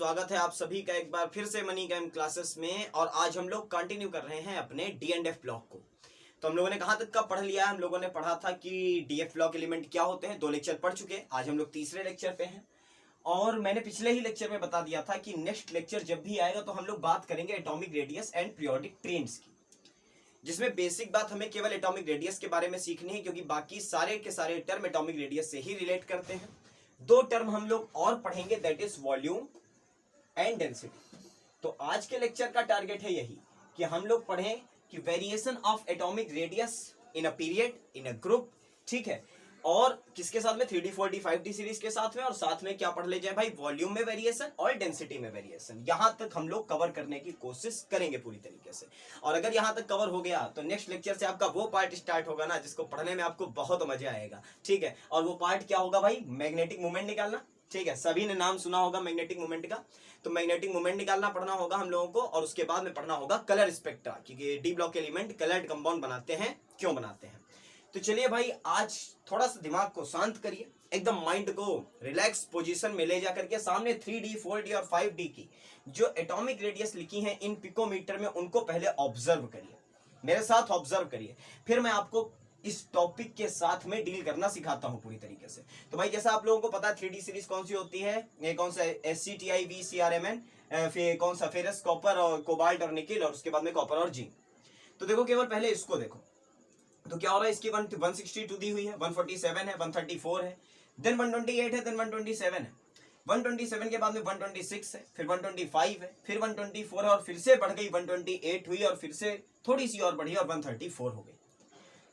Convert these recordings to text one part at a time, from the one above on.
स्वागत है आप सभी का एक बार फिर से मनी गेम क्लासेस में। और आज हम लोग कंटिन्यू कर रहे हैं अपने डी&एफ ब्लॉक को। तो हम लोगों ने कहाँ तक का पढ़ लिया है? हम लोगों ने पढ़ा था कि डीएफ ब्लॉक एलिमेंट क्या होते हैं, 2 लेक्चर पढ़ चुके हैं। आज हम लोग तीसरे लेक्चर पे हैं और मैंने पिछले ही लेक्चर में बता दिया था कि नेक्स्ट लेक्चर जब भी आएगा तो हम लोग बात करेंगे atomic radius and periodic trends की, जिसमें बेसिक बात हमें केवल एटॉमिक रेडियस के बारे में सीखनी है, क्योंकि बाकी सारे के सारे टर्म एटॉमिक रेडियस से ही रिलेट करते हैं। 2 टर्म हम लोग और पढ़ेंगे, that is volume and density. तो आज के लेक्चर का टारगेट है यही कि हम लोग पढ़ें कि variation of atomic radius in a period, in a group, ठीक है। और किसके साथ में? 3D 4D 5D सीरीज के साथ में। और साथ में क्या पढ़ ले जाए भाई? वॉल्यूम में वेरिएशन और डेंसिटी में वेरिएशन। यहां तक हम लोग कवर करने की कोशिश करेंगे पूरी तरीके से। और अगर यहां तक कवर हो गया तो नेक्स्ट लेक्चर से आपका वो पार्ट स्टार्ट होगा ना जिसको पढ़ने में आपको बहुत मजा आएगा, ठीक है। और वो पार्ट क्या होगा भाई? मैग्नेटिक मोमेंट निकालना, ठीक है। सभी ने नाम सुना होगा मैग्नेटिक मोमेंट का। तो मैग्नेटिक मोमेंट निकालना पढ़ना होगा हम लोगों को। और उसके बाद में पढ़ना होगा कलर स्पेक्ट्रा, क्योंकि D block element coloured compound बनाते हैं, क्यों बनाते हैं। तो चलिए भाई, आज थोड़ा सा दिमाग को शांत करिए, एकदम माइंड को रिलैक्स पोजीशन में ले जाकर के सामने 3D 4D और 5D की जो एटॉमिक रेडियस लिखी है इन पिकोमीटर में, उनको पहले ऑब्जर्व करिए, मेरे साथ ऑब्जर्व करिए। फिर मैं आपको इस टॉपिक के साथ में डील करना सिखाता हूं पूरी तरीके से। तो भाई जैसा आप लोगों को पता है 3D सीरीज कौन सी होती है? ये कौन सा? SCTI VCRMN, फिर कौन सा? फेरस, कॉपर और कोबाल्ट और निकिल, और उसके बाद में कॉपर और जिंक। तो देखो, केवल पहले इसको देखो तो क्या हो रहा है। इसकी 162 दी हुई है, 147 है, 134 है, देन 128 है, देन 127 है। 127 के बाद में 126 है, फिर 125 है, फिर 124 है, और फिर से बढ़ गई 128 हुई, और फिर से थोड़ी सी और बढ़ी और 134 हो गई।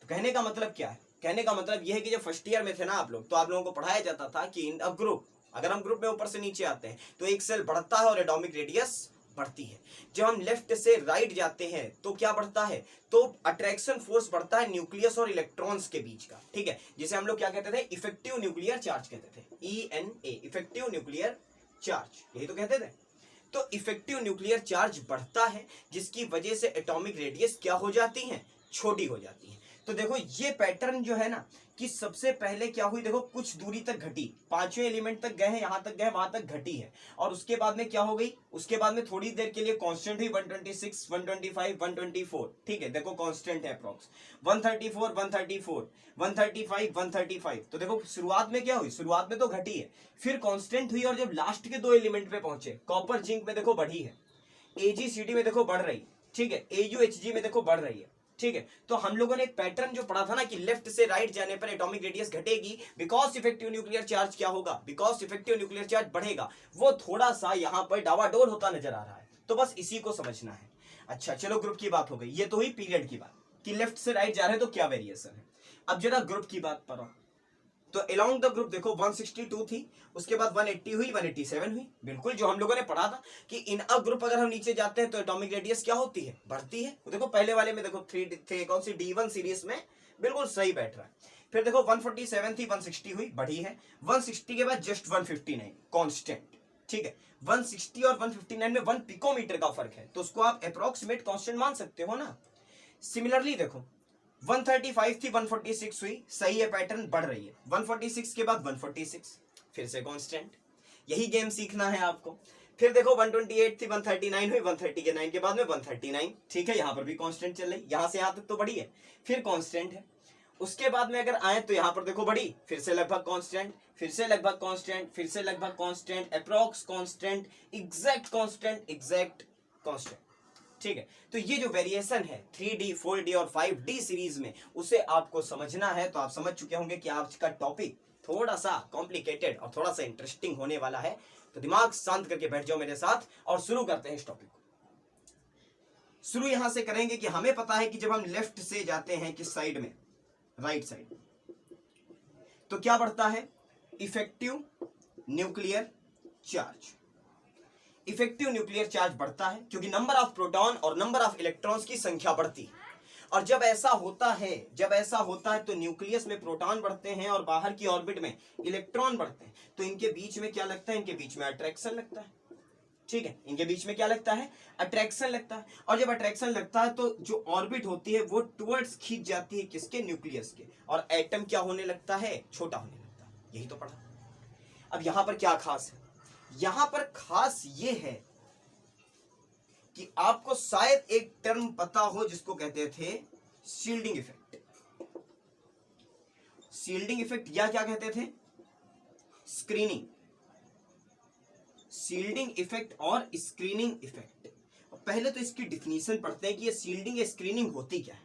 तो कहने का मतलब क्या है? कहने का मतलब यह है कि जब फर्स्ट ईयर में थे ना आप लोग, तो आप लोगों को पढ़ाया जाता था कि इन अ ग्रुप, अगर हम ग्रुप में ऊपर से नीचे आते हैं तो एक सेल बढ़ता है और एटॉमिक रेडियस बढ़ती है। जब हम लेफ्ट से राइट जाते हैं तो क्या बढ़ता है? तो अट्रैक्शन फोर्स बढ़ता है न्यूक्लियस और इलेक्ट्रॉन्स के बीच का, ठीक है, जिसे हम लोग क्या कहते थे? इफेक्टिव न्यूक्लियर चार्ज कहते थे, ENA, इफेक्टिव न्यूक्लियर चार्ज, यही तो कहते थे। तो इफेक्टिव न्यूक्लियर चार्ज बढ़ता है, जिसकी वजह से एटॉमिक रेडियस क्या हो जाती है? छोटी हो जाती है। तो देखो ये पैटर्न जो है ना, कि सबसे पहले क्या हुई, देखो कुछ दूरी तक घटी, 5वें एलिमेंट तक गए हैं, यहां तक गए, वहां तक घटी है। और उसके बाद में क्या हो गई? उसके बाद में थोड़ी देर के लिए कांस्टेंट हुई, 126, 125, 124, ठीक है। देखो कांस्टेंट है अप्रॉक्स 134, 134, 135, 135। तो देखो शुरुआत में क्या हुई? शुरुआत में तो घटी है, फिर कांस्टेंट हुई, और जब लास्ट के 2 एलिमेंट पे पहुंचे, कॉपर जिंक में देखो बढ़ी है, AgCd में देखो बढ़ रही, ठीक है, AuHg में देखो बढ़ रही है, ठीक है। तो हम लोगों ने एक पैटर्न जो पढ़ा था ना कि लेफ्ट से राइट जाने पर एटॉमिक रेडियस घटेगी, बिकॉज इफेक्टिव न्यूक्लियर चार्ज क्या होगा? बिकॉज इफेक्टिव न्यूक्लियर चार्ज बढ़ेगा। वो थोड़ा सा यहां पर डावाडोल होता नजर आ रहा है, तो बस इसी को समझना है। अच्छा चलो, ग्रुप की बात हो गई, ये तो हुई पीरियड की बात कि लेफ्ट से राइट जा रहे हैं तो क्या वेरिएशन है। अब जरा ग्रुप की बात करो तो अलोंग द ग्रुप देखो 162 थी, उसके बाद 180 हुई, 187 हुई, बिल्कुल जो हम लोगों ने पढ़ा था कि इन अ ग्रुप अगर हम नीचे जाते हैं तो एटॉमिक रेडियस क्या होती है? बढ़ती है। देखो पहले वाले में देखो 3 थे, कौन सी? D1 सीरीज में बिल्कुल सही बैठ रहा है। फिर देखो 147 थी, 160 हुई, बढ़ी है। 160 के बाद जस्ट 159 कांस्टेंट, ठीक है। 160 और 159 में 1 पिकोमीटर का फर्क है, तो उसको आप अप्रोक्सीमेट कांस्टेंट मान सकते हो ना। सिमिलरली देखो 135 थी, 146 हुई, सही है, पैटर्न बढ़ रही है। 146 के बाद 146, फिर से कांस्टेंट, यही गेम सीखना है आपको। फिर देखो 128 थी, 139 हुई, 130 के 9 के बाद में 139, ठीक है, यहां पर भी कांस्टेंट चल रही, यहां से यहां तक तो बढ़ी है, फिर कांस्टेंट है। उसके बाद में अगर आए तो यहां पर देखो बढ़ी, फिर से लगभग कांस्टेंट, फिर से लगभग कांस्टेंट, फिर से लगभग constant, approx constant, exact constant, exact constant, ठीक है। तो ये जो वेरिएशन है 3D 4D और 5D सीरीज में, उसे आपको समझना है। तो आप समझ चुके होंगे कि आज का टॉपिक थोड़ा सा कॉम्प्लिकेटेड और थोड़ा सा इंटरेस्टिंग होने वाला है। तो दिमाग शांत करके बैठ जाओ मेरे साथ और शुरू करते हैं इस टॉपिक को। शुरू यहां से करेंगे कि हमें पता है कि जब हम लेफ्ट से जाते हैं किस साइड में? राइट साइड, तो क्या बढ़ता है? Effective nuclear charge. Effective nuclear charge बढ़ता है क्योंकि नंबर ऑफ प्रोटॉन और नंबर ऑफ इलेक्ट्रॉन्स की संख्या बढ़ती है। और जब ऐसा होता है तो न्यूक्लियस में प्रोटॉन बढ़ते हैं और बाहर की ऑर्बिट में इलेक्ट्रॉन बढ़ते हैं। तो इनके बीच में क्या लगता है? इनके बीच में अट्रैक्शन लगता है, ठीक है। इनके बीच में क्या लगता है? अट्रैक्शन लगता है। और जब अट्रैक्शन लगता है तो जो ऑर्बिट होती है वो टुवर्ड्स खींच जाती है किसके? न्यूक्लियस के। और एटम क्या होने लगता है? छोटा होने लगता है। यही तो पढ़ा। अब यहां पर क्या खास है? यहां पर खास ये है कि आपको शायद एक टर्म पता हो जिसको कहते थे शील्डिंग इफेक्ट। शील्डिंग इफेक्ट या क्या कहते थे, स्क्रीनिंग, शील्डिंग इफेक्ट और स्क्रीनिंग इफेक्ट। पहले तो इसकी डिफिनीशन पढ़ते हैं कि ये शील्डिंग या स्क्रीनिंग होती क्या है।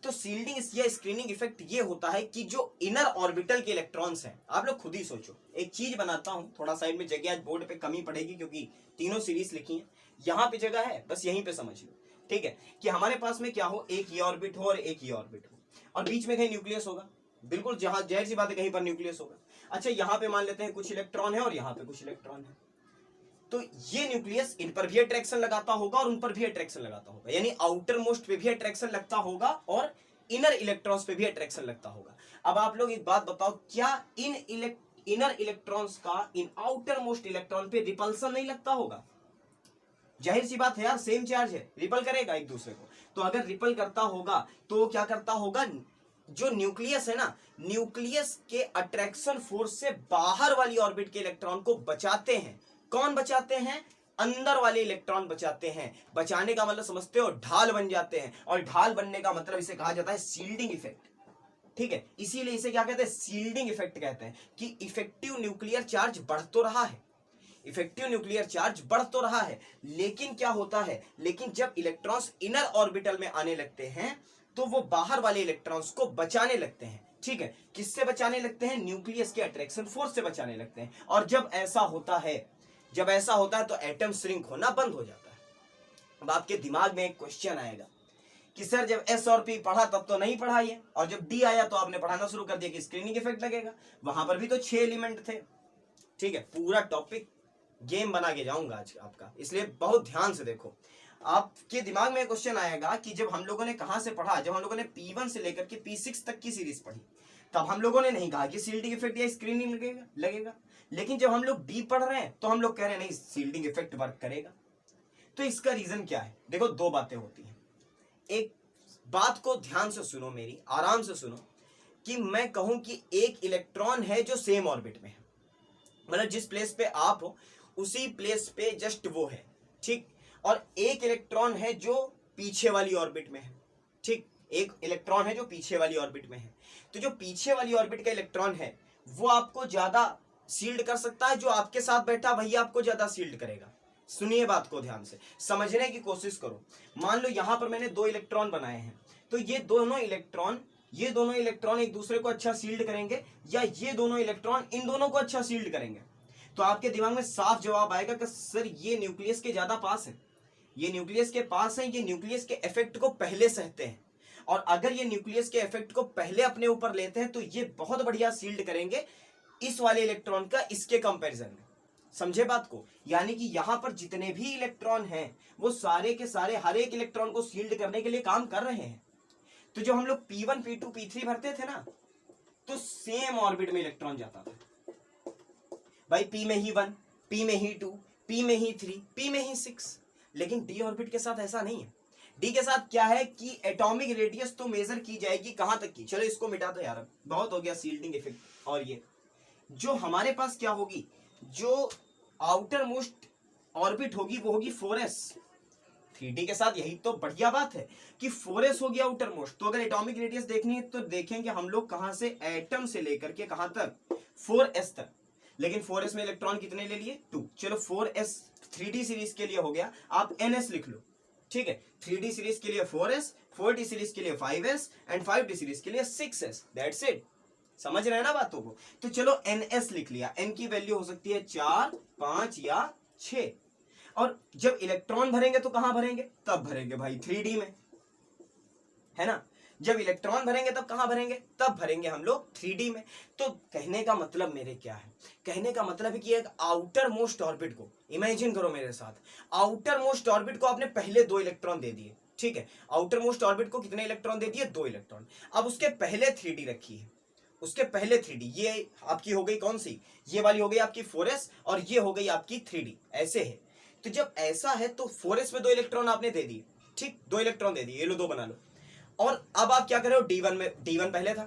तो शील्डिंग या स्क्रीनिंग इफेक्ट ये होता है कि जो इनर ऑर्बिटल के इलेक्ट्रॉन्स हैं, आप लोग खुद ही सोचो, एक चीज बनाता हूं, थोड़ा साइड में जगह आज बोर्ड पे कमी पड़ेगी क्योंकि तीनों सीरीज लिखी है, यहां पे जगह है, बस यहीं पे समझ लो, ठीक है। कि हमारे पास में क्या हो, एक ये ऑर्बिट हो और एक ये ऑर्बिट हो, और बीच में कहीं न्यूक्लियस होगा, बिल्कुल जहां जाहिर सी बात है कहीं पर न्यूक्लियस होगा। अच्छा, यहाँ पे मान लेते हैं कुछ इलेक्ट्रॉन है और यहाँ पे कुछ इलेक्ट्रॉन है, तो ये न्यूक्लियस इन पर भी अट्रैक्शन लगाता होगा और उन पर भी अट्रैक्शन लगाता होगा, यानी आउटर मोस्ट पे भी अट्रैक्शन लगता होगा और इनर इलेक्ट्रॉन्स पे भी अट्रैक्शन लगता होगा। अब आप लोग एक बात बताओ, क्या इनर इलेक्ट्रॉन्स का इन आउटर मोस्ट इलेक्ट्रॉन पे रिपल्सन नहीं लगता होगा? जाहिर सी बात है यार, सेम चार्ज है, रिपल करेगा एक दूसरे को। तो अगर रिपल करता होगा तो क्या करता होगा, जो न्यूक्लियस है ना, न्यूक्लियस के अट्रैक्शन फोर्स से बाहर वाली ऑर्बिट के इलेक्ट्रॉन को बचाते हैं। कौन बचाते हैं? अंदर वाले इलेक्ट्रॉन बचाते हैं। बचाने का मतलब समझते हो, ढाल बन जाते हैं, और ढाल बनने का मतलब इसे कहा जाता है शील्डिंग इफेक्ट, ठीक है। इसीलिए इसे क्या कहते हैं, शील्डिंग इफेक्ट कहते हैं कि इफेक्टिव न्यूक्लियर चार्ज बढ़ तो रहा है, इफेक्टिव न्यूक्लियर चार्ज बढ़ तो रहा है, लेकिन क्या होता है, लेकिन जब इलेक्ट्रॉन्स इनर ऑर्बिटल में आने लगते हैं तो वो बाहर वाले इलेक्ट्रॉन्स को बचाने लगते हैं, ठीक है। किससे बचाने लगते हैं? न्यूक्लियस के अट्रैक्शन फोर्स से बचाने लगते हैं। और जब ऐसा होता है तो एटम श्रिंक होना बंद हो जाता है। अब आपके दिमाग में एक क्वेश्चन आएगा कि सर जब एस और पी पढ़ा तब तो नहीं पढ़ा ये, और जब डी आया तो आपने पढ़ाना शुरू कर दिया कि स्क्रीनिंग इफेक्ट लगेगा। वहां पर भी तो 6 एलिमेंट थे, ठीक है। पूरा टॉपिक गेम बना के जाऊंगा आज आपका, इसलिए बहुत ध्यान से देखो। आपके दिमाग में क्वेश्चन आएगा कि जब हम लोगों ने कहां से पढ़ा, जब हम लोगों ने P1 से लेकर के P6 तक की सीरीज पढ़ी, तब हम लोगों ने नहीं कहा कि शील्डिंग इफेक्ट या स्क्रीनिंग लगेगा। लेकिन जब हम लोग डी पढ़ रहे हैं तो हम लोग कह रहे हैं नहीं, शील्डिंग इफेक्ट वर्क करेगा। तो इसका रीजन क्या है? देखो, दो बातें होती हैं। एक बात को ध्यान से सुनो, मेरी आराम से सुनो, कि मैं कहूं कि एक इलेक्ट्रॉन है जो सेम ऑर्बिट में है, मतलब जिस प्लेस पे आप हो उसी प्लेस पे जस्ट वो है, ठीक। और एक इलेक्ट्रॉन है जो पीछे वाली ऑर्बिट में है, ठीक। एक इलेक्ट्रॉन है जो पीछे वाली ऑर्बिट में है। तो जो पीछे वाली ऑर्बिट का इलेक्ट्रॉन है वो आपको ज्यादा शील्ड कर सकता है, जो आपके साथ बैठा भैया आपको ज्यादा शील्ड करेगा। सुनिए बात को ध्यान से, समझने की कोशिश करो। मान लो यहां पर मैंने 2 इलेक्ट्रॉन बनाए हैं, तो ये दोनों इलेक्ट्रॉन एक दूसरे को अच्छा शील्ड करेंगे, या ये दोनों इलेक्ट्रॉन इन दोनों को अच्छा शील्ड करेंगे? तो आपके दिमाग में साफ जवाब आएगा कि सर ये न्यूक्लियस के ज्यादा पास है, ये न्यूक्लियस के पास है, ये न्यूक्लियस के इफेक्ट को पहले सहते हैं, और अगर ये न्यूक्लियस के इफेक्ट को पहले अपने ऊपर लेते हैं तो ये बहुत बढ़िया शील्ड करेंगे इस वाले इलेक्ट्रॉन का इसके कंपैरिजन में। समझे बात को? यानी कि यहां पर जितने भी इलेक्ट्रॉन हैं वो सारे के सारे हर एक इलेक्ट्रॉन को शील्ड करने के लिए काम कर रहे हैं। तो जब हम लोग P1 P2 P3 भरते थे ना, तो सेम ऑर्बिट में इलेक्ट्रॉन जाता था भाई, P में ही 1, P में ही 2, P में ही 3, P में ही 6। लेकिन डी ऑर्बिट के साथ ऐसा नहीं है। डी के साथ क्या है कि एटॉमिक रेडियस तो मेजर की जाएगी कहां तक की, चलो इसको मिटा दो यार, बहुत हो गया शील्डिंग इफेक्ट। और ये जो हमारे पास क्या होगी, जो आउटर मोस्ट ऑर्बिट होगी वो होगी 4s। 3D के साथ यही तो बढ़िया बात है कि 4s हो गया आउटर मोस्ट। तो अगर एटॉमिक रेडियस देखनी है तो देखेंगे हम लोग कहां से, एटम से लेकर के कहां तक, 4s तक। लेकिन 4s में इलेक्ट्रॉन कितने ले लिए, 2। चलो 4s 3D सीरीज के लिए हो गया, आप ns लिख लो, ठीक है। 3D सीरीज के लिए 4s, 4D सीरीज के लिए 5s, एंड 5D सीरीज के लिए 6s। That's it. समझ रहे हैं ना बातों को? तो चलो ns लिख लिया, n की वैल्यू हो सकती है 4, 5 या 6। और जब इलेक्ट्रॉन भरेंगे तो कहां भरेंगे, तब भरेंगे भाई 3D में, है ना। जब इलेक्ट्रॉन भरेंगे तब कहां भरेंगे, तब भरेंगे हम लोग 3D में। तो कहने का मतलब मेरे क्या है, कहने का मतलब है कि एक आउटर मोस्ट ऑर्बिट को इमेजिन करो मेरे साथ, आउटर मोस्ट ऑर्बिट को आपने पहले 2 इलेक्ट्रॉन दे दिए, ठीक है। आउटर मोस्ट ऑर्बिट को कितने इलेक्ट्रॉन दे दिए, 2 इलेक्ट्रॉन। अब उसके पहले 3D रखी है, उसके पहले 3D, ये आपकी हो गई कौन सी, ये वाली हो गई आपकी 4s, और ये हो गई आपकी 3D, ऐसे है। तो जब ऐसा है तो 4s में 2 इलेक्ट्रॉन आपने दे दिए, ठीक, 2 इलेक्ट्रॉन दे दिए, ये लो 2 बना लो। और अब आप क्या कर रहे हो, D1 में, D1 पहले था,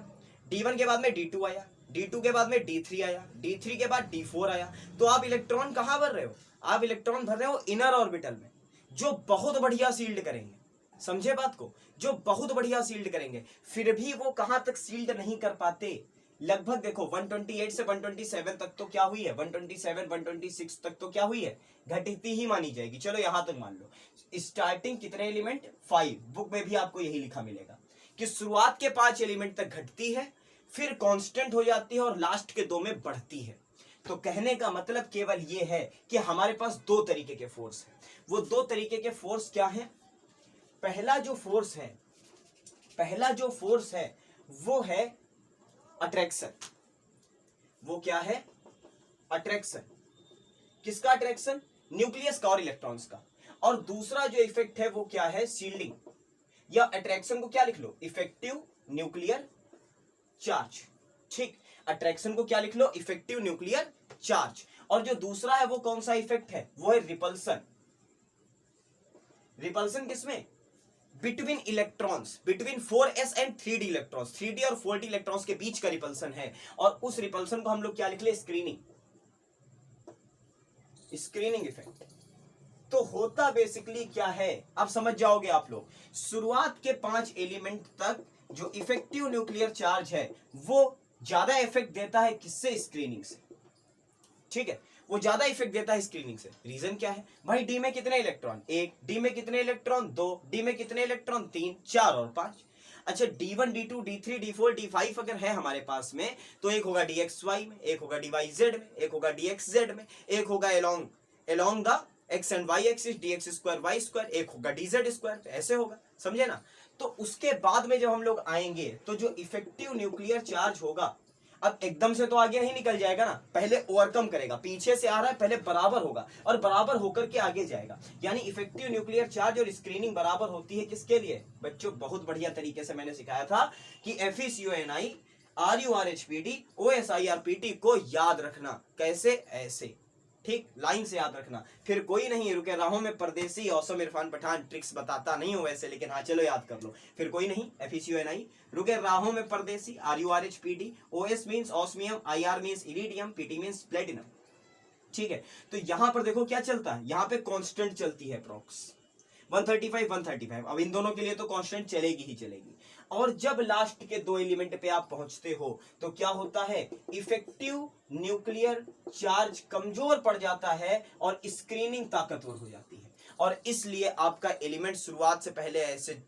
D1 के बाद में D2 आया, D2 के बाद में D3 आया, D3 के बाद D4 आया। तो आप इलेक्ट्रॉन कहाँ भर रहे हो? आप इलेक्ट्रॉन भर रहे हो इनर ऑर्बिटल में, जो बहुत बढ़िया सील्ड करेंगे। समझे बात को? जो बहुत बढ़िया सील्ड करेंगे, फिर भी वो कहां तक सील्ड नहीं कर पाते? लगभग देखो 128 से 127 तक तो क्या हुई है, 127 126 तक तो क्या हुई है, घटती ही मानी जाएगी। चलो यहां तक मान लो। स्टार्टिंग कितने एलिमेंट? 5। बुक में भी आपको यही लिखा मिलेगा कि शुरुआत के 5 एलिमेंट तक घटती है, फिर कांस्टेंट हो जाती है और लास्ट के 2 में बढ़ती है। तो कहने का मतलब केवल ये है कि हमारे पास 2 तरीके के फोर्स हैं। वो 2 तरीके के फोर्स क्या हैं? पहला जो फोर्स है वो है अट्रैक्शन। वो क्या है? अट्रैक्शन। किसका अट्रैक्शन? न्यूक्लियस का और इलेक्ट्रॉन्स का। और दूसरा जो इफेक्ट है वो क्या है? शील्डिंग। या अट्रैक्शन को क्या लिख लो? Effective nuclear charge. ठीक, अट्रैक्शन को क्या लिख लो? Effective nuclear charge. और जो दूसरा है वो कौन सा इफेक्ट है? वो है रिपल्सन। रिपल्सन किसमें? Between electrons, between 4s and 3d electrons, 3d और 4d इलेक्ट्रॉन्स के बीच का रिपल्सन है। और उस रिपल्सन को हम लोग क्या लिख ले? स्क्रीनिंग। Screening effect. तो होता बेसिकली क्या है, अब समझ जाओगे आप लोग। शुरुआत के 5 एलिमेंट तक जो इफेक्टिव न्यूक्लियर चार्ज है वो ज्यादा इफेक्ट देता है किससे? स्क्रीनिंग से। ठीक है, वो ज्यादा इफेक्ट देता है स्क्रीनिंग से। रीजन क्या है भाई? डी में कितने इलेक्ट्रॉन? 1। डी में कितने इलेक्ट्रॉन? 2। डी में कितने इलेक्ट्रॉन? 3, 4 और 5। अच्छा, D1 D2 D3 D4 D5 अगर है हमारे पास में, तो एक होगा DXY में, एक होगा DYZ में, एक होगा DXZ में, एक होगा along the x and y axis dx square y square, एक होगा dz स्क्वायर। ऐसे होगा, समझे ना? तो उसके बाद में जब हम लोग आएंगे तो जो इफेक्टिव न्यूक्लियर चार्ज होगा, अब एकदम से तो आगे नहीं निकल जाएगा ना, पहले ओवरकम करेगा। पीछे से आ रहा है, पहले बराबर होगा और बराबर होकर के आगे जाएगा। यानी इफेक्टिव न्यूक्लियर चार्ज और स्क्रीनिंग बराबर होती है किसके लिए बच्चों? बहुत बढ़िया तरीके से मैंने सिखाया था कि FeCO9 RuRHPD OSIRPT को याद रखना। कैसे? ऐसे। ठीक, लाइन से याद रखना। फिर कोई नहीं रुके राहों में परदेसी, औसम इरफान पठान ट्रिक्स बताता नहीं हो वैसे, लेकिन हाँ चलो याद कर लो। फिर कोई नहीं, FeCO9 रुके राहों में परदेसी, RuRHPD, OS means osmium, IR means iridium, PT means platinum. ठीक है, तो यहां पर देखो क्या चलता है, यहां पे कांस्टेंट चलती है अप्रॉक्स 135 135। अब इन दोनों के लिए तो कांस्टेंट चलेगी ही चलेगी। और जब लास्ट के 2 एलिमेंट पे आप पहुंचते हो तो क्या होता है? इफेक्टिव न्यूक्लियर चार्ज कमजोर पड़ जाता है और स्क्रीनिंग ताकतवर हो जाती है। और इसलिए आपका एलिमेंट शुरुआत से पहले ऐसे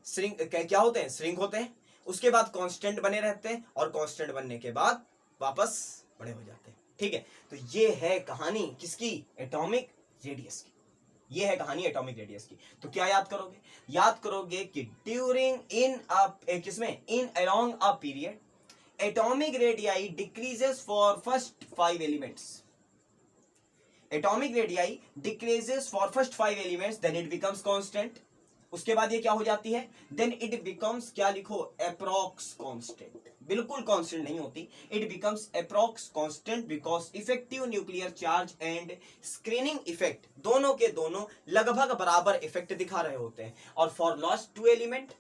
श्रिंक क्या होते हैं? श्रिंक होते हैं, उसके बाद कांस्टेंट बने रहते हैं और कांस्टेंट बनने के बाद वापस बड़े हो जाते हैं। ठीक है, तो ये है कहानी किसकी? एटॉमिक रेडियस की। ये है कहानी एटॉमिक रेडियस की। तो क्या याद करोगे? याद करोगे कि during in along a period atomic radii decreases for first 5 elements. Atomic radii decreases for first 5 elements, then it becomes constant. उसके बाद ये क्या हो जाती है? देन इट बिकम्स, क्या लिखो? Approx constant. बिल्कुल कांस्टेंट नहीं होती, it becomes approx constant because effective nuclear charge and screening effect दोनों के दोनों लगभग बराबर इफेक्ट दिखा रहे होते हैं। और for last 2 element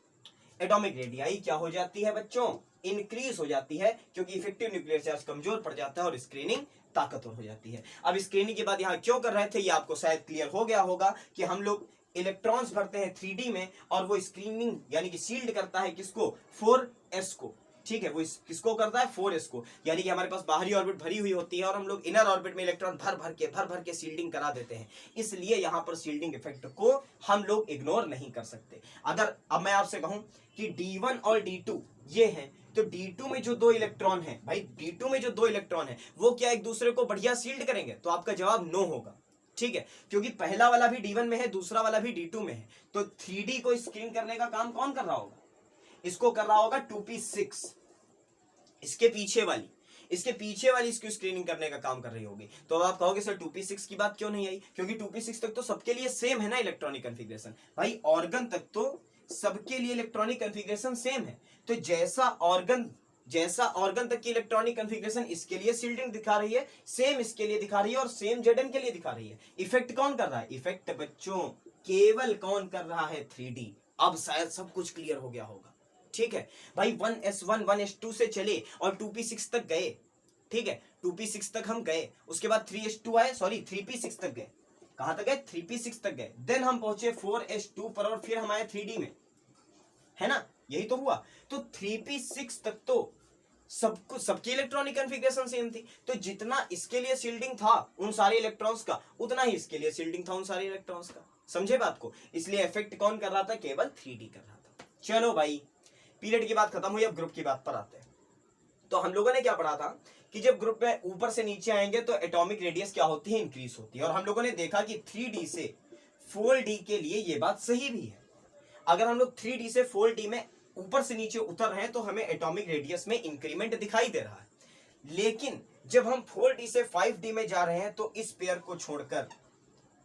atomic radii क्या हो जाती है बच्चों? इंक्रीज हो जाती है, क्योंकि इफेक्टिव न्यूक्लियर चार्ज कमजोर पड़ जाता है और स्क्रीनिंग ताकतवर हो जाती है। अब स्क्रीनिंग के बाद यहां क्यों कर रहे थे ये आपको शायद क्लियर हो गया होगा कि हम लोग इलेक्ट्रॉन्स भरते हैं 3D में और वो स्क्रीनिंग यानी कि शील्ड करता है किसको? 4s को। ठीक है, वो किसको करता है? 4s को। यानी कि हमारे पास बाहरी ऑर्बिट भरी हुई होती है और हम लोग इनर ऑर्बिट में इलेक्ट्रॉन भर भर के शील्डिंग करा देते हैं। इसलिए यहां पर शील्डिंग इफेक्ट को हम लोग इग्नोर नहीं कर सकते। अगर अब मैं आपसे कहूं कि D1 और D2 ये हैं, तो D2 में जो 2 इलेक्ट्रॉन है भाई, D2 में जो 2 इलेक्ट्रॉन है वो क्या एक दूसरे को बढ़िया शील्ड करेंगे? तो आपका जवाब नो होगा। ठीक है, क्योंकि पहला वाला भी D1 में है, दूसरा वाला भी D2 में है। तो 3D को स्क्रीन करने का काम कौन कर रहा होगा? इसको कर रहा होगा 2p6। इसके पीछे वाली इसकी स्क्रीनिंग करने का काम कर रही होगी। तो अब आप कहोगे सर 2p6 की बात क्यों नहीं आई? क्योंकि 2p6 तक तो सबके लिए सेम है ना इलेक्ट्रॉनिक कन्फिग्रेशन। भाई ऑर्गन तक तो सबके लिए इलेक्ट्रॉनिक कन्फिग्रेशन सेम है। तो जैसा ऑर्गन तक की इलेक्ट्रॉनिक कन्फिग्रेशन इसके लिए शील्डिंग दिखा रही है, सेम इसके लिए दिखा रही है और सेम Zn के लिए दिखा रही है। इफेक्ट कौन कर रहा है? इफेक्ट बच्चों केवल कौन कर रहा है? 3D। अब शायद सब कुछ क्लियर हो गया होगा। ठीक है भाई, 1s1 1s2 से चले और 2p6 तक गए, ठीक है 2p6 तक हम गए, उसके बाद 3s2 आए, सॉरी 3p6 तक गए, कहां तक गए 3p6 तक गए, देन हम पहुंचे 4s2 पर और फिर हम आए 3d में, है ना, यही तो हुआ। तो 3p6 तक तो सबको सबकी इलेक्ट्रॉनिक कॉन्फ़िगरेशन सेम थी, तो जितना इसके लिए शील्डिंग था उन सारे इलेक्ट्रॉन्स का, उतना ही इसके लिए शील्डिंग था उन सारे इलेक्ट्रॉन्स का, समझे बात को। इसलिए इफेक्ट कौन कर रहा था, केवल 3d कर रहा था। चलो भाई, पीरियड की बात खत्म हुई, अब ग्रुप की बात पर आते हैं। तो हम लोगों ने क्या पढ़ा था कि जब ग्रुप में ऊपर से नीचे आएंगे तो एटॉमिक रेडियस क्या होती है, इंक्रीज होती है, और हम लोगों ने देखा कि 3d से 4d के लिए ये बात सही भी है। अगर हम लोग 3d से 4d में ऊपर से नीचे उतर रहे हैं तो हमें एटॉमिक रेडियस में इंक्रीमेंट दिखाई दे रहा है, लेकिन जब हम 4d से 5d में जा रहे हैं तो इस पेयर को छोड़कर,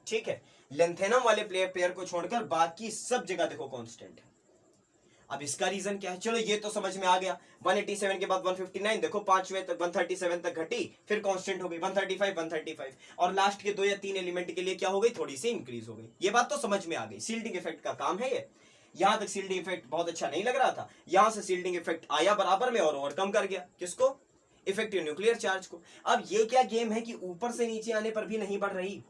ठीक है, लेंथेनम वाले पेयर को छोड़कर बाकी सब जगह देखो कांस्टेंट है। अब इसका रीजन क्या है, चलो ये तो समझ में आ गया। 187 के बाद 159, देखो पांचवें तक 137 तक घटी, फिर कांस्टेंट हो गई 135 135, और लास्ट के 2 या 3 एलिमेंट के लिए क्या हो गई, थोड़ी सी इंक्रीज हो गई। ये बात तो समझ में आ गई, शील्डिंग इफेक्ट का काम है ये। यहां तक शील्डिंग इफेक्ट बहुत अच्छा नहीं लग रहा था, यहां से शील्डिंग इफेक्ट आया बराबर में और ओवरकम कर गया किसको, इफेक्टिव न्यूक्लियर चार्ज को। अब ये क्या गेम है कि ऊपर से नीचे आने पर भी नहीं बढ़ रही,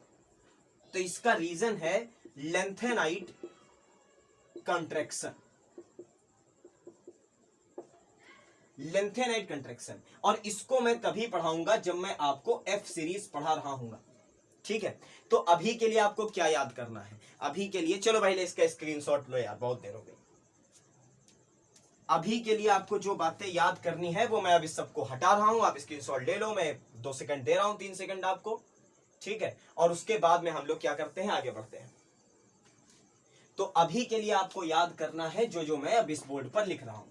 तो इसका रीजन है लेंथेनाइट कंट्रैक्शन, लेंथेनाइट कंट्रैक्शन, और इसको मैं तभी पढ़ाऊंगा जब मैं आपको एफ सीरीज पढ़ा रहा हूंगा, ठीक है। तो अभी के लिए आपको क्या याद करना है, अभी के लिए चलो पहले इसका स्क्रीनशॉट लो यार, बहुत देर हो गई। अभी के लिए आपको जो बातें याद करनी है वो मैं अब इस सबको हटा रहा हूं, आप स्क्रीनशॉट ले लो, मैं 2 सेकंड दे रहा हूं, 3 सेकंड आपको, ठीक है, और उसके बाद में हम लोग क्या करते हैं, आगे बढ़ते हैं। तो अभी के लिए आपको याद करना है जो जो मैं अब इस बोर्ड पर लिख रहा हूं।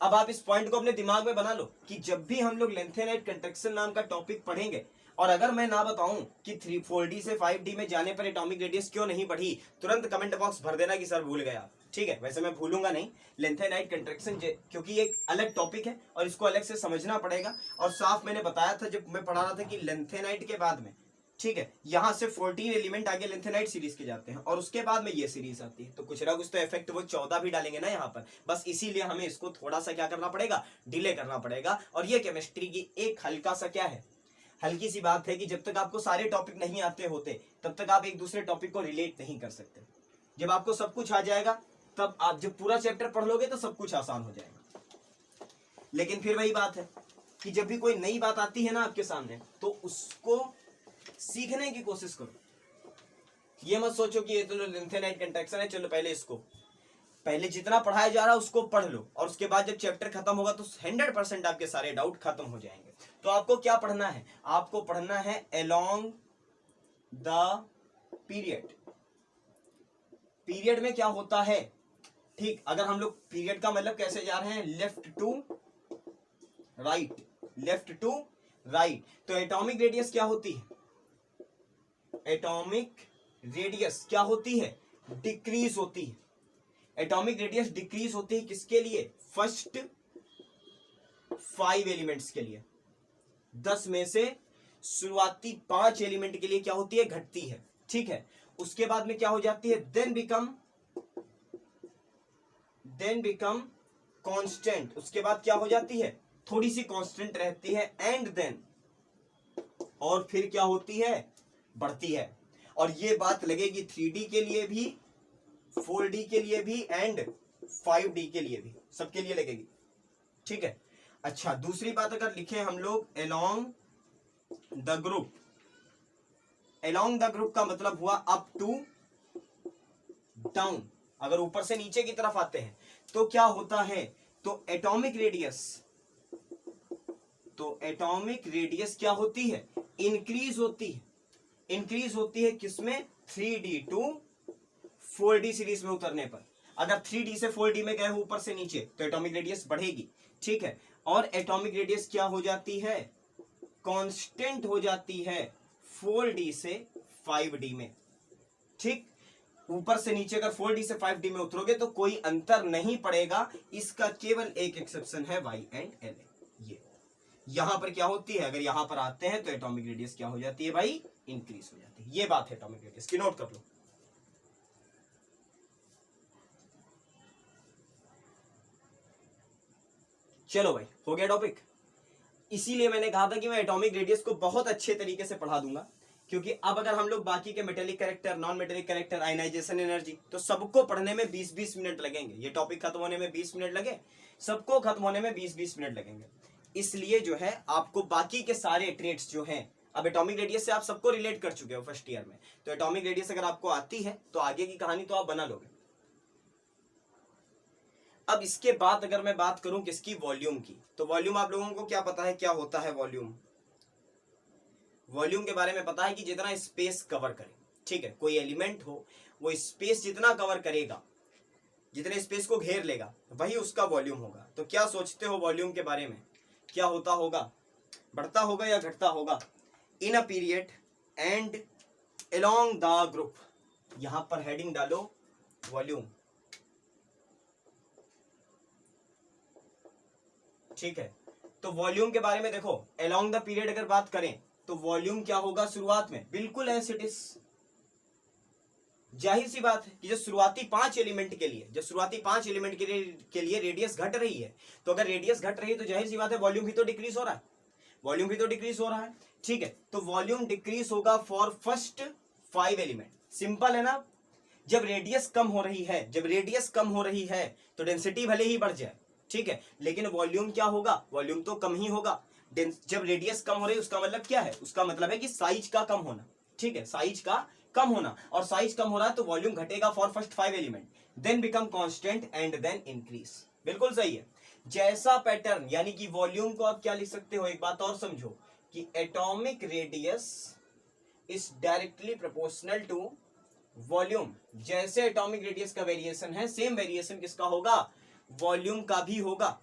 अब आप इस पॉइंट को अपने दिमाग में बना लो कि जब भी हम लोग लेंथेनाइट कंट्रैक्शन नाम का टॉपिक पढ़ेंगे, और अगर मैं ना बताऊं कि 4d से 5d में जाने पर एटॉमिक रेडियस क्यों नहीं बढ़ी, तुरंत कमेंट बॉक्स भर देना कि सर भूल गया, ठीक है। वैसे मैं भूलूंगा नहीं, लेंथेनाइट कंट्रैक्शन क्योंकि ये एक अलग टॉपिक है और इसको अलग से समझना पड़ेगा, और साफ मैंने बताया था जब मैं पढ़ा रहा था कि लेंथेनाइट के बाद में, ठीक है, यहां से 14 एलिमेंट आगे लेंथेनाइट सीरीज के जाते हैं और उसके बाद में ये सीरीज आती है, तो कुछ ना कुछ तो इफेक्ट वो 14 भी डालेंगे ना यहाँ पर, बस इसीलिए हमें इसको थोड़ा सा क्या करना पड़ेगा, डिले करना पड़ेगा। और ये केमिस्ट्री की एक हल्का सा क्या है, हल्की सी बात है कि जब तक आपको सारे टॉपिक नहीं आते होते तब तक आप एक दूसरे टॉपिक को रिलेट नहीं कर सकते। जब आपको सब कुछ आ जाएगा तब आप जब पूरा चैप्टर पढ़ लोगे तो सब कुछ आसान हो जाएगा। लेकिन फिर वही बात है कि जब भी कोई नई बात आती है ना आपके सामने, तो उसको सीखने की कोशिश करो। ये मत सोचो कि ये तो लेंथेनाइट कंट्रैक्शन है, चलो पहले इसको, पहले जितना पढ़ाया जा रहा है उसको पढ़ लो, और उसके बाद जब चैप्टर खत्म होगा तो 100% आपके सारे डाउट खत्म हो जाएंगे। तो आपको क्या पढ़ना है, आपको पढ़ना है अलोंग द पीरियड। पीरियड में क्या होता है, ठीक, अगर हम लोग पीरियड का मतलब कैसे जा रहे हैं, left to right, left to right, तो एटॉमिक रेडियस क्या होती है, एटॉमिक रेडियस क्या होती है, डिक्रीज होती है। एटॉमिक रेडियस डिक्रीज होती है किसके लिए, फर्स्ट 5 एलिमेंट्स के लिए, 10 में से शुरुआती 5 एलिमेंट के लिए क्या होती है, घटती है, ठीक है। उसके बाद में क्या हो जाती है, देन बिकम कांस्टेंट, उसके बाद क्या हो जाती है, थोड़ी सी कांस्टेंट रहती है, एंड देन, और फिर क्या होती है, बढ़ती है। और ये बात लगेगी 3D के लिए भी, 4D के लिए भी, एंड 5D के लिए भी, सबके लिए लगेगी, ठीक है। अच्छा, दूसरी बात अगर लिखे हम लोग along the group, along the group का मतलब हुआ अप टू डाउन। अगर ऊपर से नीचे की तरफ आते हैं तो क्या होता है, तो एटॉमिक रेडियस क्या होती है, इंक्रीज होती है। इंक्रीज होती है किसमें, 3D टू 4D सीरीज में उतरने पर। अगर 3D से 4D में गए हो ऊपर से नीचे तो एटॉमिक रेडियस बढ़ेगी, ठीक है। और एटॉमिक रेडियस क्या हो जाती है, कांस्टेंट हो जाती है 4D से 5D में, ठीक। ऊपर से नीचे अगर 4D से 5D में उतरोगे तो कोई अंतर नहीं पड़ेगा। इसका केवल एक एक्सेप्शन है, Y एंड L। ये यहां पर क्या होती है, अगर यहां पर आते हैं तो एटॉमिक रेडियस क्या हो जाती है भाई, इंक्रीज हो जाती है। ये बात है एटॉमिक रेडियस की, नोट कर लो। चलो भाई, हो गया टॉपिक। इसीलिए मैंने कहा था कि मैं एटॉमिक रेडियस को बहुत अच्छे तरीके से पढ़ा दूंगा, क्योंकि अब अगर हम लोग बाकी के metallic character, non metallic character, ionisation energy, तो सबको पढ़ने में 20-20 मिनट लगेंगे। ये टॉपिक खत्म होने में 20 मिनट लगे, सबको खत्म होने में 20-20 मिनट लगेंगे। इसलिए जो है आपको बाकी के सारे ट्रेड्स जो हैं, अब एटॉमिक रेडियस से आप सबको रिलेट कर चुके हो फर्स्ट ईयर में, तो एटॉमिक रेडियस अगर आपको आती है तो आगे की कहानी तो आप बना लोगे। अब इसके बाद अगर मैं बात करूं किसकी, वॉल्यूम की, तो वॉल्यूम आप लोगों को क्या पता है क्या होता है वॉल्यूम? वॉल्यूम के बारे में पता है कि जितना स्पेस कवर करे, ठीक है, कोई एलिमेंट हो वो स्पेस जितना कवर करेगा, जितने स्पेस को घेर लेगा, वही उसका वॉल्यूम होगा। तो क्या सोचते हो वॉल्यूम के बारे में, क्या होता होगा? बढ़ता होगा या घटता होगा? In a period and along the group, यहां पर हेडिंग डालो वॉल्यूम, ठीक है। तो वॉल्यूम के बारे में देखो, अलोंग द पीरियड अगर बात करें तो वॉल्यूम क्या होगा शुरुआत में, बिल्कुल एज इट इज। जाहिर सी बात है कि जो शुरुआती 5 एलिमेंट के लिए, के लिए रेडियस घट रही है, तो अगर रेडियस घट रही है तो जाहिर सी बात है वॉल्यूम भी तो डिक्रीज हो रहा है, ठीक है। तो वॉल्यूम डिक्रीज होगा फॉर फर्स्ट 5 एलिमेंट। सिंपल है ना? जब रेडियस कम हो रही है तो डेंसिटी भले ही बढ़ जाए, ठीक है, लेकिन वॉल्यूम क्या होगा? वॉल्यूम तो कम ही होगा। जब रेडियस कम हो रही है उसका मतलब क्या है? उसका मतलब है कि साइज का कम होना, ठीक है, साइज का कम होना, और साइज कम हो रहा है तो वॉल्यूम घटेगा for first 5 element, then become constant and then increase. बिल्कुल सही है। जैसा पैटर्न, यानी कि वॉल्यूम को आप क्या लिख सकते हो, एक बात और समझो कि atomic radius is directly proportional to volume. जैसे एटॉमिक रेडियस का वेरिएशन है, सेम वेरिएशन किसका होगा? वॉल्यूम का भी होगा,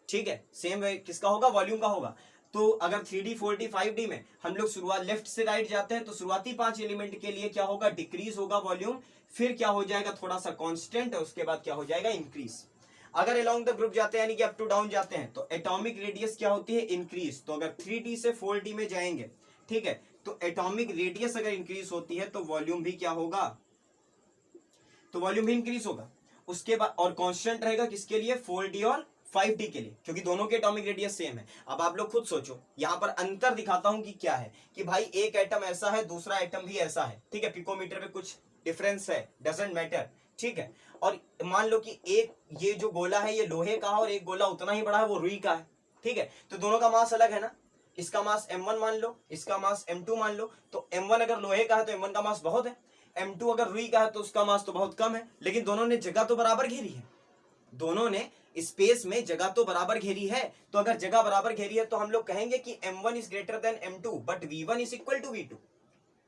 ठीक है, सेम किसका होगा? वॉल्यूम का होगा। तो अगर 3D 4D 5D में हम लोग शुरुआत लेफ्ट से राइट जाते हैं तो शुरुआती 5 एलिमेंट के लिए क्या होगा? डिक्रीज होगा वॉल्यूम, फिर क्या हो जाएगा? थोड़ा सा कांस्टेंट, और उसके बाद क्या हो जाएगा? इंक्रीज। अगर अलोंग द ग्रुप जाते हैं यानी कि अप टू डाउन जाते हैं तो एटॉमिक रेडियस क्या होती है? इंक्रीज। तो अगर 3D से 4D में जाएंगे, ठीक है, तो एटॉमिक रेडियस अगर इंक्रीज होती है तो वॉल्यूम भी क्या होगा? तो वॉल्यूम भी इंक्रीज होगा। उसके बाद और कांस्टेंट रहेगा किसके लिए? 4D और 5D के लिए, क्योंकि दोनों के एटॉमिक रेडियस सेम है। अब आप लोग खुद सोचो, यहां पर अंतर दिखाता हूं कि क्या है, कि भाई एक एटम ऐसा है, दूसरा एटम भी ऐसा है, ठीक है, पिकोमीटर में कुछ डिफरेंस है, डजंट मैटर, ठीक है। और मान लो कि एक ये जो गोला है ये लोहे का है और एक गोला उतना ही बड़ा है वो रुई का है, ठीक है, तो दोनों का मास अलग है ना। इसका मास m1 मान लो, इसका मास m2 मान लो, तो m1 अगर लोहे का है तो m1 का मास बहुत है, m2 अगर रुई का है तो उसका मास तो बहुत कम है, लेकिन दोनों ने जगह तो बराबर घेरी है, दोनों ने स्पेस में जगह तो बराबर घेरी है। तो अगर जगह बराबर घेरी है तो हम लोग कहेंगे कि m1 is greater than m2 but v1 is equal to v2।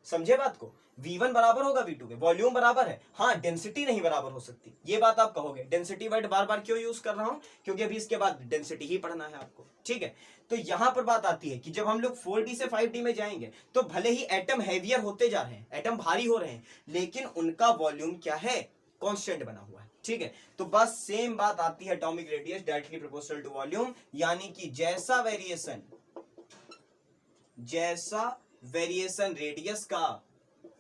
समझे बात को? v1 बराबर होगा v2 के, वॉल्यूम बराबर है, हाँ डेंसिटी नहीं बराबर हो सकती। ये बात आप कहोगे डेंसिटी वर्ड बार बार क्यों यूज कर रहा हूं? क्योंकि अभी इसके बाद डेंसिटी ही पढ़ना है आपको, ठीक है। तो यहां पर बात आती है कि जब हम लोग 4D से 5D में जाएंगे तो भले ही एटम हैवियर होते जा रहे हैं, एटम भारी हो रहे हैं, लेकिन उनका वॉल्यूम क्या है? कांस्टेंट बना हुआ है, ठीक है। तो बस सेम बात आती है atomic radius directly proportional to volume, यानी कि जैसा वेरिएशन रेडियस का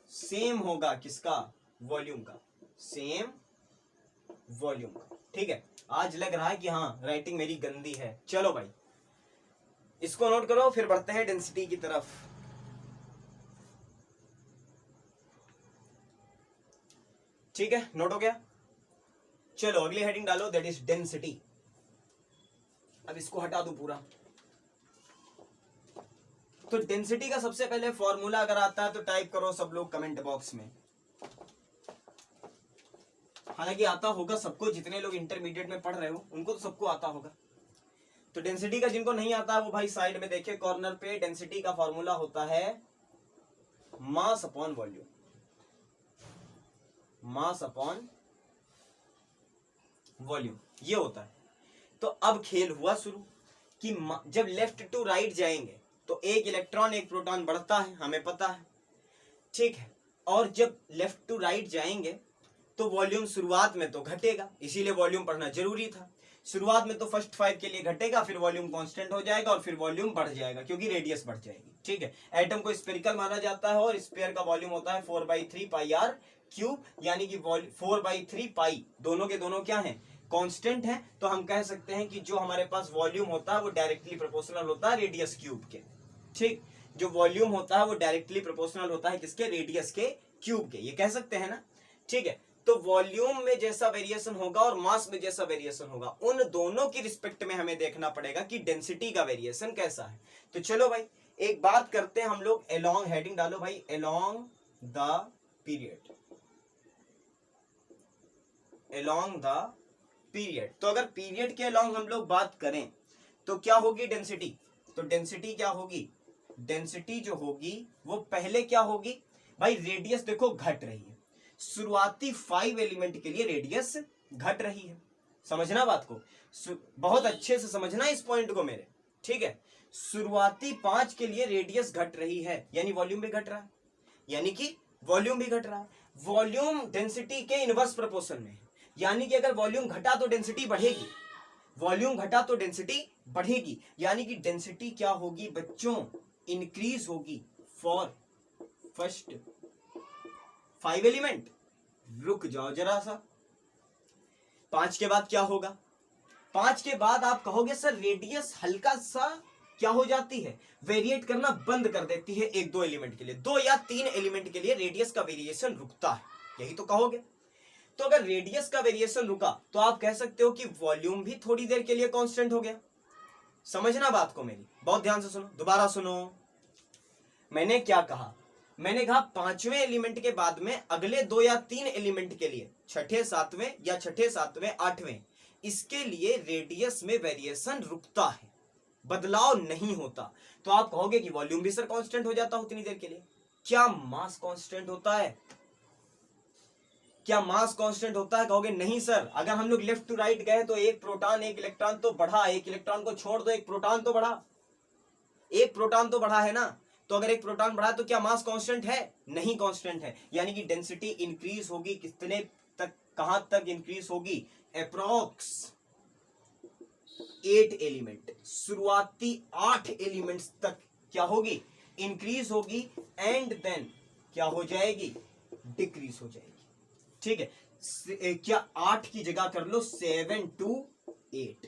सेम होगा किसका? वॉल्यूम का, सेम वॉल्यूम का, ठीक है। आज लग रहा है कि हाँ राइटिंग मेरी गंदी है। चलो भाई इसको नोट करो, फिर बढ़ते हैं डेंसिटी की तरफ। ठीक है, नोट हो गया? चलो अगली हेडिंग डालो, दैट इज डेंसिटी। अब इसको हटा दो पूरा। तो डेंसिटी का सबसे पहले फॉर्मूला अगर आता है तो टाइप करो सब लोग कमेंट बॉक्स में। हालांकि आता होगा सबको, जितने लोग इंटरमीडिएट में पढ़ रहे हो उनको तो सबको आता होगा। तो डेंसिटी का जिनको नहीं आता वो भाई साइड में देखे कॉर्नर पे, डेंसिटी का फॉर्मूला होता है mass upon volume, mass upon volume, ये होता है। तो अब खेल हुआ शुरू कि जब लेफ्ट टू राइट जाएंगे तो एक इलेक्ट्रॉन एक प्रोटॉन बढ़ता है, हमें पता है, ठीक है। और जब लेफ्ट टू राइट जाएंगे तो वॉल्यूम शुरुआत में तो घटेगा, इसीलिए वॉल्यूम पढ़ना जरूरी था। शुरुआत में तो फर्स्ट 5 के लिए घटेगा, फिर वॉल्यूम कांस्टेंट हो जाएगा और फिर वॉल्यूम बढ़ जाएगा क्योंकि रेडियस बढ़ जाएगी, ठीक है। एटम को स्फेरिकल माना जाता है और स्फीयर का वॉल्यूम होता है 4/3 पाई आर क्यूब, यानी कि 4/3 पाई, दोनों के दोनों क्या है? कांस्टेंट है तो हम कह सकते हैं कि जो हमारे पास वॉल्यूम होता है वो डायरेक्टली प्रोपोर्शनल होता है रेडियस क्यूब के। ठीक, जो वॉल्यूम होता है वो डायरेक्टली प्रोपोर्शनल होता है किसके? रेडियस के क्यूब के, ये कह सकते हैं ना। ठीक है, तो वॉल्यूम में जैसा वेरिएशन होगा और मास में जैसा वेरिएशन होगा, उन दोनों की रिस्पेक्ट में हमें देखना पड़ेगा कि डेंसिटी का वेरिएशन कैसा है। तो चलो भाई एक बात करते हैं हम लोग, अलोंग, हेडिंग डालो भाई, along the period, along the period. तो अगर पीरियड के अलोंग हम लोग बात करें तो क्या होगी डेंसिटी? तो डेंसिटी क्या होगी? डेंसिटी जो होगी वो पहले क्या होगी भाई? रेडियस देखो घट रही है, शुरुआती 5 एलिमेंट के लिए रेडियस घट रही है। समझना बात को, बहुत अच्छे से समझना इस पॉइंट को मेरे। ठीक है, शुरुआती 5 के लिए रेडियस घट रही है, यानी वॉल्यूम भी घट रहा है, यानी कि वॉल्यूम भी घट रहा है। वॉल्यूम डेंसिटी के इनवर्स प्रोपोर्शन में, यानी कि अगर वॉल्यूम घटा तो डेंसिटी बढ़ेगी, वॉल्यूम घटा तो डेंसिटी बढ़ेगी, यानी कि डेंसिटी क्या होगी बच्चों? इंक्रीज होगी फॉर फर्स्ट 5 एलिमेंट। रुक जाओ जरा सा, 5 के बाद क्या होगा? 5 के बाद आप कहोगे सर रेडियस हल्का सा क्या हो जाती है? वेरिएट करना बंद कर देती है 1-2 एलिमेंट के लिए, 2 या 3 एलिमेंट के लिए रेडियस का वेरिएशन रुकता है, यही तो कहोगे। तो अगर रेडियस का वेरिएशन रुका तो आप कह सकते हो कि वॉल्यूम भी थोड़ी देर के लिए कांस्टेंट हो गया। समझना बात को मेरी, बहुत ध्यान से सुनो, दोबारा सुनो। मैंने क्या कहा? मैंने कहा 5वें एलिमेंट के बाद में अगले 2 या 3 एलिमेंट के लिए, छठे सातवें या छठे सातवें आठवें, इसके लिए रेडियस में वेरिएशन रुकता है, बदलाव नहीं होता। तो आप कहोगे कि वॉल्यूम भी सर कांस्टेंट हो जाता उतनी देर के लिए। क्या मास कांस्टेंट होता है? क्या मास कांस्टेंट होता है? कहोगे नहीं सर, अगर हम लोग लेफ्ट टू राइट गए तो एक प्रोटॉन एक इलेक्ट्रॉन तो बढ़ा, एक इलेक्ट्रॉन को छोड़ दो एक प्रोटॉन तो बढ़ा, एक प्रोटॉन तो बढ़ा है ना। तो अगर एक प्रोटॉन बढ़ा तो क्या मास कांस्टेंट है? नहीं कांस्टेंट है, यानी कि डेंसिटी इंक्रीज होगी कितने तक, कहां तक इंक्रीज होगी? अप्रोक्स 8 एलिमेंट, शुरुआती 8 एलिमेंट्स तक क्या होगी? इंक्रीज होगी, एंड देन क्या हो जाएगी? डिक्रीज हो जाएगी। ठीक है, क्या 8 की जगह कर लो 7 to 8।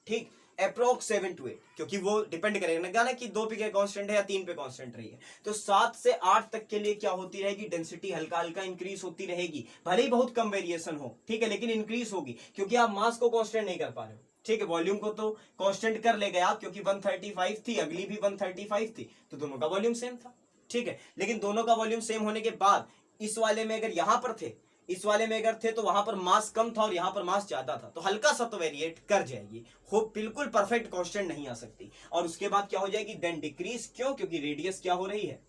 ठीक, अप्रोक्स 7 to 8, क्योंकि वो डिपेंड करेगा ना कि 2 पे कांस्टेंट है या 3 पे कांस्टेंट रही है। तो 7 से 8 तक के लिए क्या होती रहेगी? डेंसिटी हल्का हल्का इंक्रीज होती रहेगी, भले ही बहुत कम वेरिएशन हो, ठीक है, लेकिन इंक्रीज होगी, क्योंकि आप मास को कांस्टेंट नहीं कर पा रहे हो। ठीक है, वॉल्यूम को तो कांस्टेंट कर ले गए आप, क्योंकि 135 थी, अगली भी 135 थी, तो दोनों का वॉल्यूम सेम था। ठीक है, लेकिन दोनों का वॉल्यूम सेम होने के बाद इस वाले में अगर यहां पर थे, इस वाले में अगर थे, तो वहां पर मास कम था और यहां पर मास ज्यादा था, तो हल्का सा तो वेरिएट कर जाएगी, हो बिल्कुल परफेक्ट कांस्टेंट नहीं आ सकती। और उसके बाद क्या हो जाएगी? Then decrease. क्यों? क्योंकि रेडियस क्या हो रही है?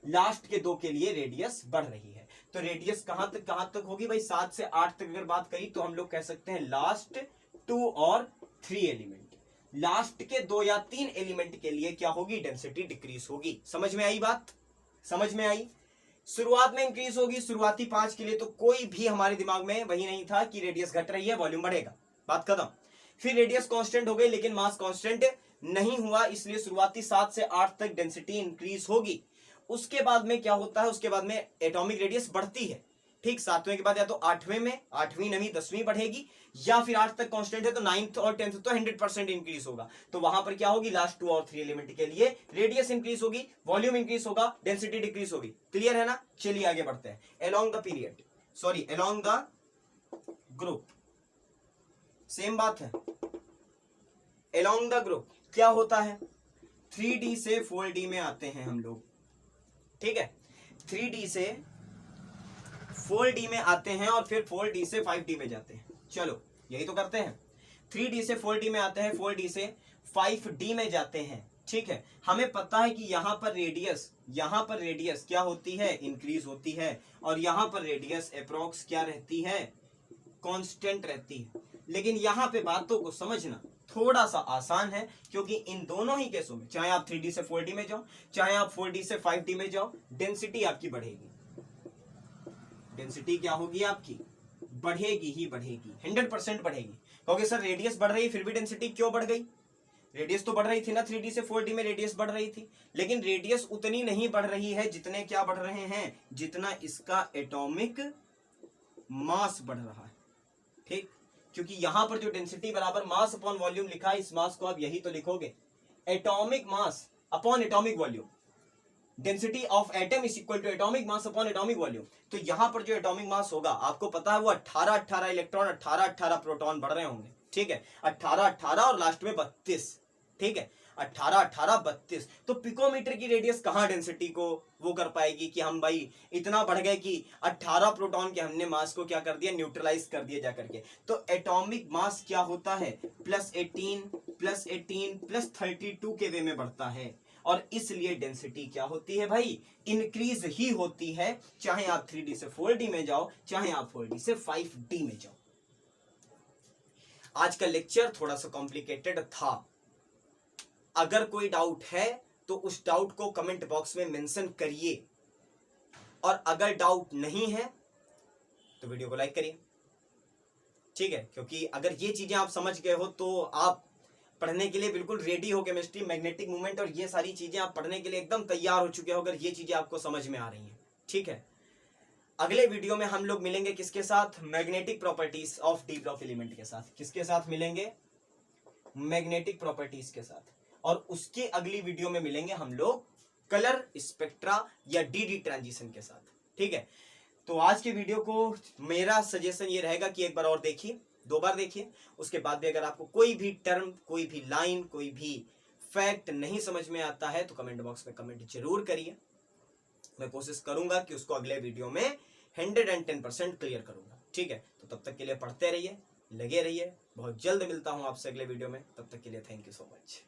लास्ट के 2 के लिए रेडियस बढ़ रही है। तो रेडियस कहां तक होगी भाई? 7 से 8 तक अगर बात करी तो हम लोग कह सकते हैं लास्ट 2 और 3 एलिमेंट, लास्ट के 2 या 3 एलिमेंट के लिए क्या होगी? डेंसिटी डिक्रीज होगी। समझ में आई बात? समझ में आई? शुरुआत में इंक्रीज होगी, शुरुआती 5 के लिए तो कोई भी हमारे दिमाग में वही नहीं था कि रेडियस घट रही है वॉल्यूम बढ़ेगा, बात खत्म। फिर रेडियस कांस्टेंट हो गई लेकिन मास कांस्टेंट नहीं हुआ, इसलिए शुरुआती 7 से 8 तक डेंसिटी इंक्रीज होगी। उसके बाद में क्या होता है? उसके बाद में एटॉमिक रेडियस बढ़ती है। ठीक, 7वें के बाद या तो 8वें में 8वीं 9वीं 10वीं बढ़ेगी, या फिर 8 तक कांस्टेंट है तो 9th और 10th तो 100% इंक्रीज होगा। तो वहां पर क्या होगी? लास्ट 2 और 3 एलिमेंट के लिए रेडियस इंक्रीज होगी, वॉल्यूम इंक्रीज होगा, डेंसिटी डिक्रीज होगी। क्लियर है ना? चलिए आगे बढ़ते हैं। Along the period, sorry along the group, same बात है। अलोंग द ग्रुप क्या होता है? 3D से 4D में आते हैं हम लोग। ठीक है, 3D से 4D में आते हैं और फिर 4D से 5D में जाते हैं। चलो यही तो करते हैं, 3D से 4D में आते हैं, 4D से 5D में जाते हैं। ठीक है, हमें पता है कि यहां पर रेडियस क्या होती है? इंक्रीज होती है, और यहां पर रेडियस अप्रोक्स क्या रहती है? कांस्टेंट रहती है। लेकिन यहां पे बातों को समझना थोड़ा सा आसान है, क्योंकि इन दोनों ही केसों में, चाहे आप 3D से 4D में जाओ, चाहे आप 4D से 5D में जाओ, डेंसिटी आपकी बढ़ेगी। डेंसिटी क्या होगी आपकी? बढ़ेगी ही बढ़ेगी, 100% बढ़ेगी। कहोगे सर रेडियस बढ़ रही है फिर भी डेंसिटी क्यों बढ़ गई? रेडियस तो बढ़ रही थी ना, 3D से 4D में रेडियस बढ़ रही थी, लेकिन रेडियस उतनी नहीं बढ़ रही है जितने क्या बढ़ रहे हैं? जितना इसका एटॉमिक मास बढ़ रहा है। ठीक, क्योंकि यहां पर जो डेंसिटी बराबर मास अपॉन वॉल्यूम लिखा है, इस मास को आप यही तो लिखोगे, atomic mass upon atomic volume, density of atom is equal to atomic mass upon atomic volume. तो यहां पर जो एटॉमिक मास होगा आपको पता है वो 18 इलेक्ट्रॉन 18 प्रोटॉन बढ़ रहे होंगे, ठीक है, 18 और लास्ट में 32, ठीक है, 18 32। तो पिकोमीटर की रेडियस कहां डेंसिटी को वो कर पाएगी कि हम भाई इतना बढ़ गए कि 18 प्रोटॉन के हमने मास को क्या कर दिया, न्यूट्रलाइज कर दिया जा करके। तो एटॉमिक मास क्या होता है, +18 + 32 के वे में बढ़ता है, और इसलिए डेंसिटी क्या होती है भाई, इंक्रीज ही होती है, चाहे आप 3D से 4D में जाओ, चाहे आप 4D से 5D में जाओ। आज का लेक्चर थोड़ा सा कॉम्प्लिकेटेड था, अगर कोई डाउट है तो उस डाउट को कमेंट बॉक्स में मेंशन करिए, और अगर डाउट नहीं है तो वीडियो को लाइक करिए, ठीक है, क्योंकि अगर ये चीजें आप समझ गए हो तो आप पढ़ने के लिए बिल्कुल रेडी हो, केमिस्ट्री, मैग्नेटिक मूवमेंट और ये सारी चीजें आप पढ़ने के लिए एकदम तैयार हो चुके हो, अगर ये चीजें आपको समझ में आ रही हैं, ठीक है। अगले वीडियो में हम लोग मिलेंगे किसके साथ, magnetic properties of D block element के साथ। किसके साथ मिलेंगे, मैग्नेटिक प्रॉपर्टीज के साथ। और उसके अगली वीडियो में मिलेंगे हम लोग कलर स्पेक्ट्रा या डी ट्रांजिशन के साथ, ठीक है। तो आज के वीडियो को मेरा सजेशन ये रहेगा कि एक बार और देखिए, 2 बार देखिए, उसके बाद भी अगर आपको कोई भी टर्म, कोई भी लाइन, कोई भी फैक्ट नहीं समझ में आता है तो कमेंट बॉक्स में कमेंट जरूर करिए, मैं कोशिश करूंगा कि उसको अगले वीडियो में 110% क्लियर करूंगा, ठीक है। तो तब तक के लिए पढ़ते रहिए, लगे रहिए, बहुत जल्द मिलता हूं आपसे अगले वीडियो में, तब तक के लिए थैंक यू सो मच।